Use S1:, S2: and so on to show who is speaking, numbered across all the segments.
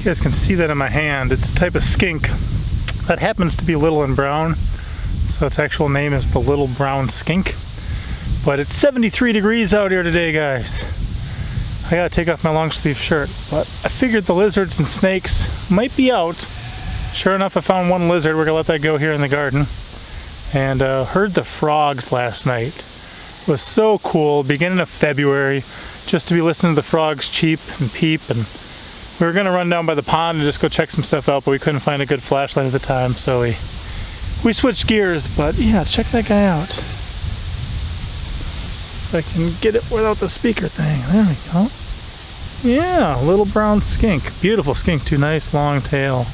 S1: guys can see that in my hand. It's a type of skink that happens to be little and brown. So its actual name is the Little Brown Skink. But it's 73 degrees out here today, guys. I gotta take off my long sleeve shirt, but I figured the lizards and snakes might be out. Sure enough, I found one lizard. We're gonna let that go here in the garden. And heard the frogs last night. It was so cool, beginning of February, just to be listening to the frogs cheep and peep. And we were gonna run down by the pond and just go check some stuff out, but we couldn't find a good flashlight at the time, so we switched gears. But yeah, check that guy out. See if I can get it without the speaker thing. There we go. Yeah, Little Brown Skink. Beautiful skink too, nice long tail.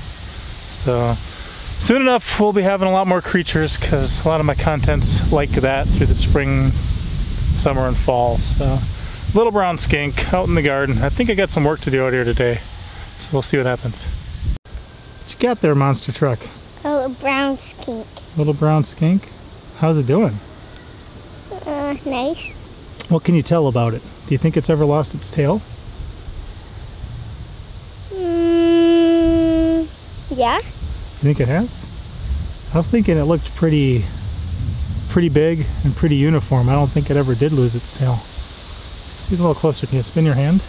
S1: So soon enough we'll be having a lot more creatures because a lot of my content's like that through the spring, summer, and fall. So Little Brown Skink out in the garden. I think I got some work to do out here today, so we'll see what happens. What you got there, monster truck?
S2: A little brown skink.
S1: Little Brown Skink? How's it doing?
S2: Nice.
S1: What can you tell about it? Do you think it's ever lost its tail?
S2: Yeah.
S1: You think it has? I was thinking it looked pretty big and pretty uniform. I don't think it ever did lose its tail. See it a little closer. Can you spin your hand?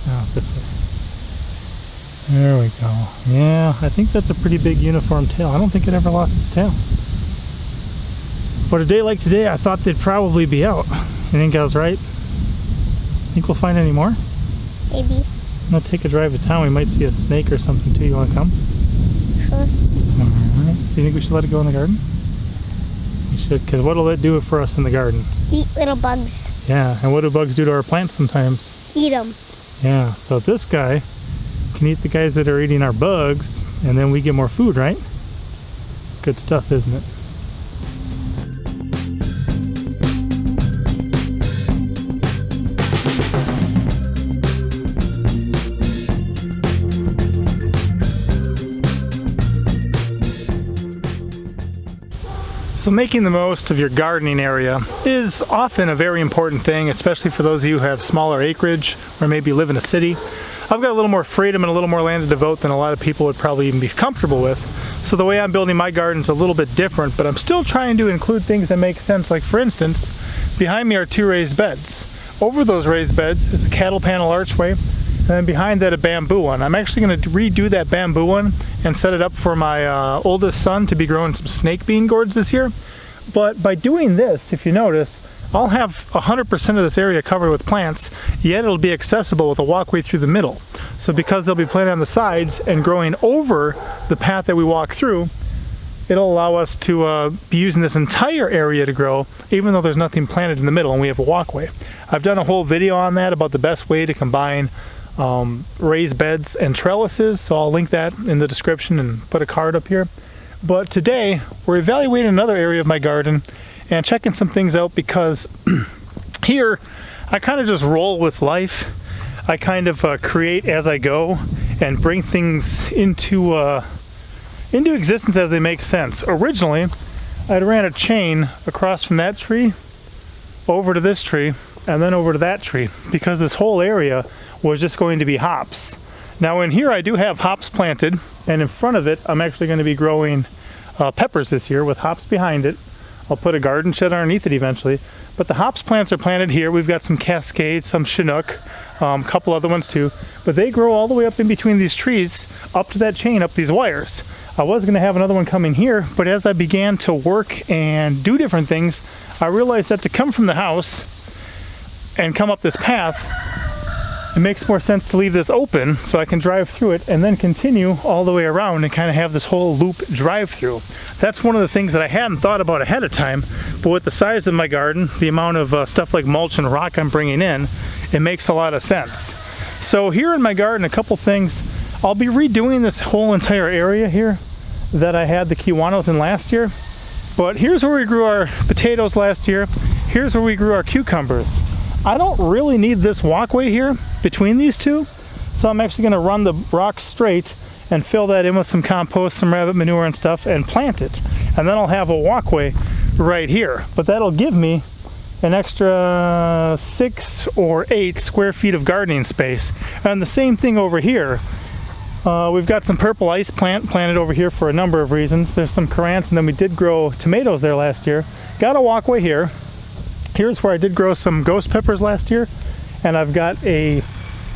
S1: Oh, this way. There we go. Yeah, I think that's a pretty big uniform tail. I don't think it ever lost its tail. But a day like today, I thought they'd probably be out. You think I was right? Think we'll find any more?
S2: Maybe.
S1: I'm gonna take a drive to town. We might see a snake or something too. You wanna come?
S2: Sure.
S1: Alright. Do you think we should let it go in the garden? We should, because what'll it do for us in the garden?
S2: Eat little bugs.
S1: Yeah, and what do bugs do to our plants sometimes?
S2: Eat them.
S1: Yeah, so this guy can eat the guys that are eating our bugs, and then we get more food, right? Good stuff, isn't it? So making the most of your gardening area is often a very important thing, especially for those of you who have smaller acreage or maybe live in a city. I've got a little more freedom and a little more land to devote than a lot of people would probably even be comfortable with. So the way I'm building my garden is a little bit different, but I'm still trying to include things that make sense. Like for instance, behind me are 2 raised beds. Over those raised beds is a cattle panel archway, and then behind that a bamboo one. I'm actually going to redo that bamboo one and set it up for my oldest son to be growing some snake bean gourds this year. But by doing this, if you notice, I'll have 100% of this area covered with plants, yet it'll be accessible with a walkway through the middle. So because they'll be planted on the sides and growing over the path that we walk through, it'll allow us to be using this entire area to grow, even though there's nothing planted in the middle and we have a walkway. I've done a whole video on that about the best way to combine raised beds and trellises, so I'll link that in the description and put a card up here. But today we're evaluating another area of my garden and checking some things out, because here I kind of just roll with life. I kind of create as I go and bring things into existence as they make sense. Originally I'd ran a chain across from that tree over to this tree and then over to that tree, because this whole area was just going to be hops. Now in here I do have hops planted, and in front of it I'm actually going to be growing peppers this year with hops behind it. I'll put a garden shed underneath it eventually, but the hops plants are planted here. We've got some Cascade, some Chinook, a couple other ones too, but they grow all the way up in between these trees, up to that chain, up these wires. I was going to have another one coming here, but as I began to work and do different things, I realized that to come from the house and come up this path, it makes more sense to leave this open so I can drive through it and then continue all the way around and kind of have this whole loop drive through. That's one of the things that I hadn't thought about ahead of time, but with the size of my garden, the amount of stuff like mulch and rock I'm bringing in, it makes a lot of sense. So here in my garden, a couple things. I'll be redoing this whole entire area here that I had the kiwanos in last year, but here's where we grew our potatoes last year. Here's where we grew our cucumbers. I don't really need this walkway here between these two, so I'm actually going to run the rocks straight and fill that in with some compost, some rabbit manure and stuff, and plant it. And then I'll have a walkway right here, but that'll give me an extra 6 or 8 square feet of gardening space. And the same thing over here. We've got some purple ice plant planted over here for a number of reasons. There's some currants, and then we did grow tomatoes there last year. Got a walkway here. Here's where I did grow some ghost peppers last year, and I've got a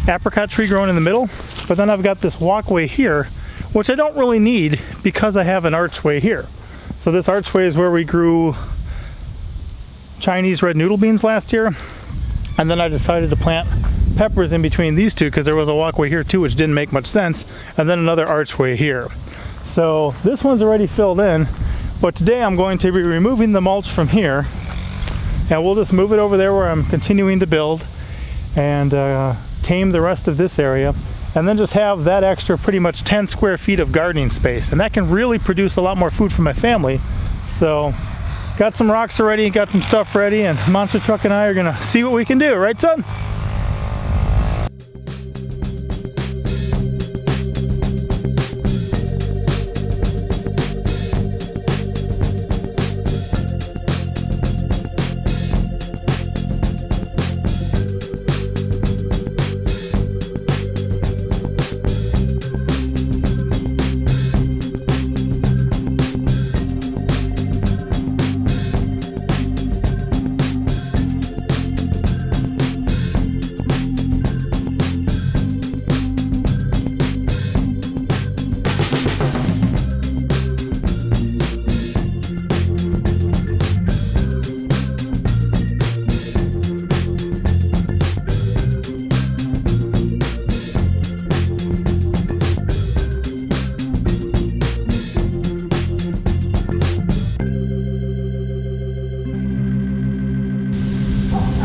S1: apricot tree growing in the middle, but then I've got this walkway here, which I don't really need because I have an archway here. So this archway is where we grew Chinese red noodle beans last year, and then I decided to plant peppers in between these two because there was a walkway here too, which didn't make much sense, and then another archway here. So this one's already filled in, but today I'm going to be removing the mulch from here, and we'll just move it over there where I'm continuing to build and tame the rest of this area, and then just have that extra pretty much 10 square feet of gardening space, and that can really produce a lot more food for my family. So got some rocks already, got some stuff ready, and Monster Truck and I are gonna see what we can do, right son?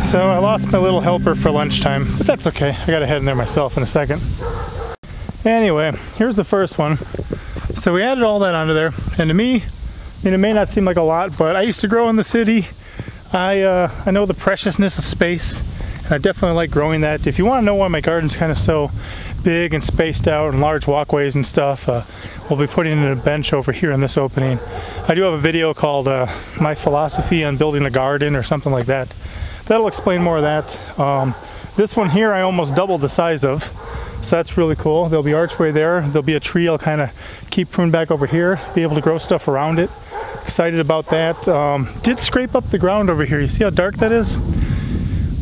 S1: So I lost my little helper for lunchtime, but that's okay. I gotta head in there myself in a second. Anyway, here's the first one. So we added all that onto there, and to me, I mean, it may not seem like a lot, but I used to grow in the city. I know the preciousness of space, and I definitely like growing that. If you want to know why my garden's kind of so big and spaced out and large walkways and stuff, we'll be putting in a bench over here in this opening. I do have a video called My Philosophy on Building a Garden or something like that. That'll explain more of that. This one here I almost doubled the size of, so that's really cool. There'll be archway there. There'll be a tree I'll kind of keep pruned back over here, be able to grow stuff around it. Excited about that. Did scrape up the ground over here. You see how dark that is?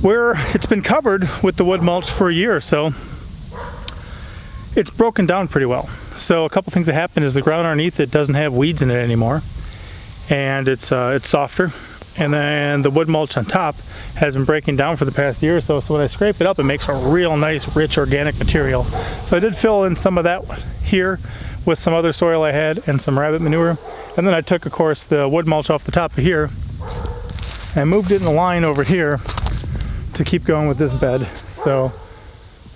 S1: Where it's been covered with the wood mulch for a year or so, it's broken down pretty well. So a couple things that happened is the ground underneath it doesn't have weeds in it anymore, and it's softer. And then the wood mulch on top has been breaking down for the past year or so, so when I scrape it up, it makes a real nice, rich, organic material. So I did fill in some of that here with some other soil I had and some rabbit manure. And then I took, of course, the wood mulch off the top of here and moved it in a line over here to keep going with this bed. So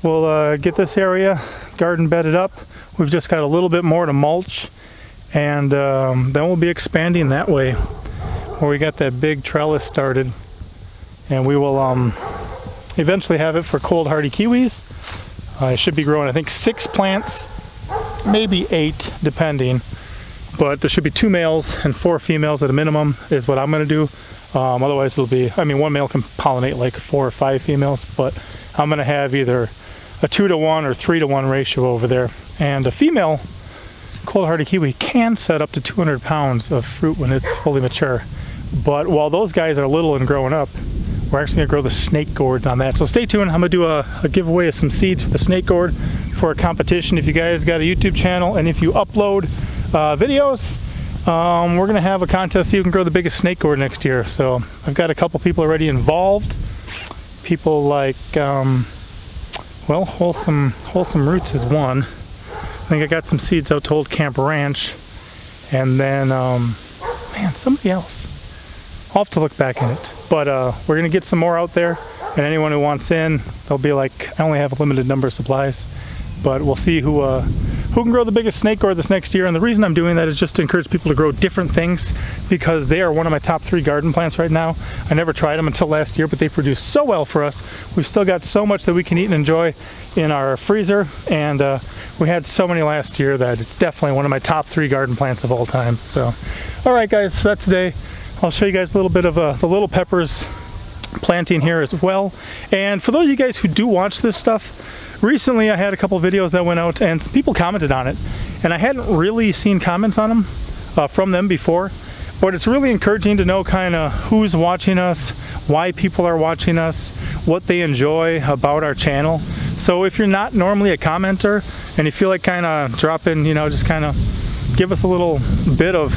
S1: we'll get this area garden bedded up. We've just got a little bit more to mulch, and then we'll be expanding that way, where we got that big trellis started, and we will eventually have it for cold hardy kiwis. I should be growing, I think, 6 plants, maybe 8 depending, but there should be 2 males and 4 females at a minimum is what I'm going to do. Otherwise it'll be, I mean, one male can pollinate like 4 or 5 females, but I'm going to have either a 2-to-1 or 3-to-1 ratio over there. And a female cold hardy kiwi can set up to 200 pounds of fruit when it's fully mature. But while those guys are little and growing up, we're actually going to grow the snake gourds on that. So stay tuned. I'm going to do a giveaway of some seeds for the snake gourd for a competition. If you guys got a YouTube channel and if you upload videos, we're going to have a contest so you can grow the biggest snake gourd next year. So I've got a couple people already involved. People like, well, Wholesome Roots is one. I think I got some seeds out to Old Camp Ranch. And then, man, somebody else. I'll have to look back in it. But we're going to get some more out there. And anyone who wants in, they'll be like, I only have a limited number of supplies. But we'll see who can grow the biggest snake gourd this next year. And the reason I'm doing that is just to encourage people to grow different things, because they are one of my top 3 garden plants right now. I never tried them until last year, but they produce so well for us. We've still got so much that we can eat and enjoy in our freezer, and we had so many last year that it's definitely one of my top 3 garden plants of all time. So, all right, guys, so that's today. I'll show you guys a little bit of the little peppers planting here as well. And for those of you guys who do watch this stuff, recently I had a couple videos that went out and some people commented on it, and I hadn't really seen comments on them from them before, but it's really encouraging to know kind of who's watching us, why people are watching us, what they enjoy about our channel. So if you're not normally a commenter and you feel like kind of dropping, you know, just kind of give us a little bit of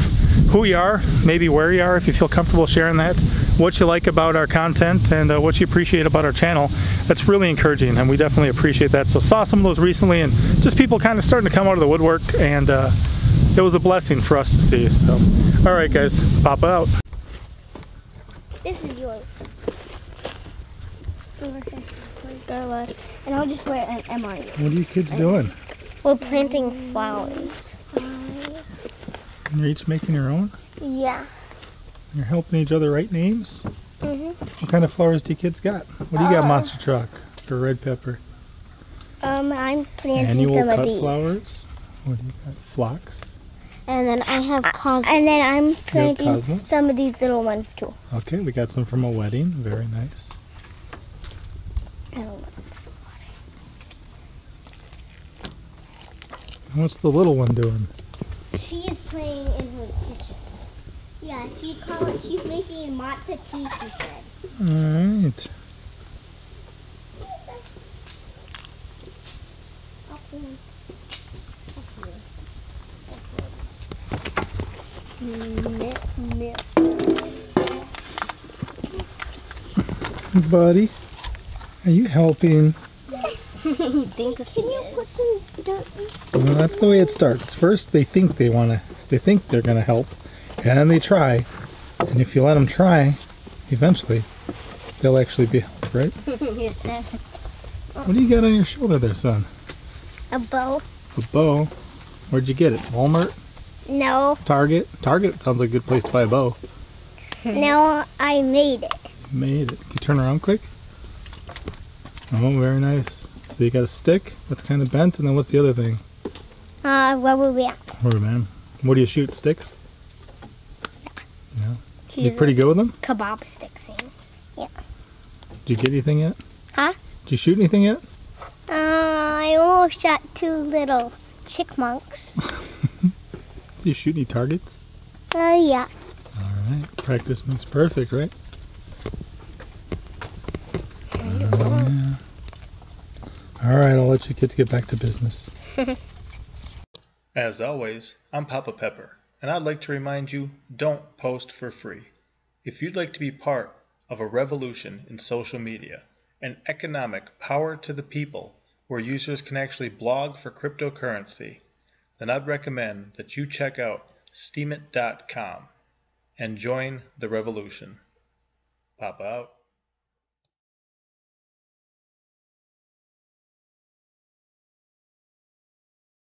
S1: who you are, maybe where you are, if you feel comfortable sharing that, what you like about our content, and what you appreciate about our channel. That's really encouraging, and we definitely appreciate that. So saw some of those recently, and just people kind of starting to come out of the woodwork, and it was a blessing for us to see. So, all right, guys, pop out.
S2: This is yours. And I'll just wear an M on you.
S1: What are you kids doing?
S2: We're planting flowers.
S1: And you're each making your own?
S2: Yeah.
S1: You're helping each other write names?
S2: Mhm.
S1: What kind of flowers do you kids got? What do you got, Monster Truck or Red Pepper?
S2: I'm planting
S1: Annual
S2: some of
S1: cut
S2: these.
S1: flowers? What do you got? Phlox?
S2: And then I have cosmos. And then I'm planting
S1: cosmos?
S2: some of these little ones too.
S1: Okay, we got some from a wedding. Very nice. What's the little one doing?
S2: She is playing in her kitchen. Yeah, she's making matcha tea, she said.
S1: Alright. Buddy, are you helping?
S2: Can you put some dirt in?
S1: Well, that's the way it starts. First, they think they're gonna help, and then they try. And if you let them try, eventually, they'll actually be helped, right?
S2: You're 7.
S1: What do you got on your shoulder there, son?
S2: A bow?
S1: A bow? Where'd you get it? Walmart?
S2: No.
S1: Target? Target sounds like a good place to buy a bow.
S2: No, I made it.
S1: Made it. Can you turn around quick? Oh, very nice. So you got a stick that's kind of bent, and then what's the other thing?
S2: Rubber band.
S1: Rubber band. What do you shoot? Sticks? Yeah. You pretty good with them?
S2: Kebab stick thing. Yeah.
S1: Did you get anything yet?
S2: Huh?
S1: Did you shoot anything yet?
S2: I almost shot 2 little chipmunks.
S1: Did you shoot any targets?
S2: Yeah.
S1: Alright. Practice makes perfect, right? Alright, I'll let you kids get back to business. As always, I'm Papa Pepper, and I'd like to remind you, don't post for free. If you'd like to be part of a revolution in social media, an economic power to the people where users can actually blog for cryptocurrency, then I'd recommend that you check out steemit.com and join the revolution. Papa out.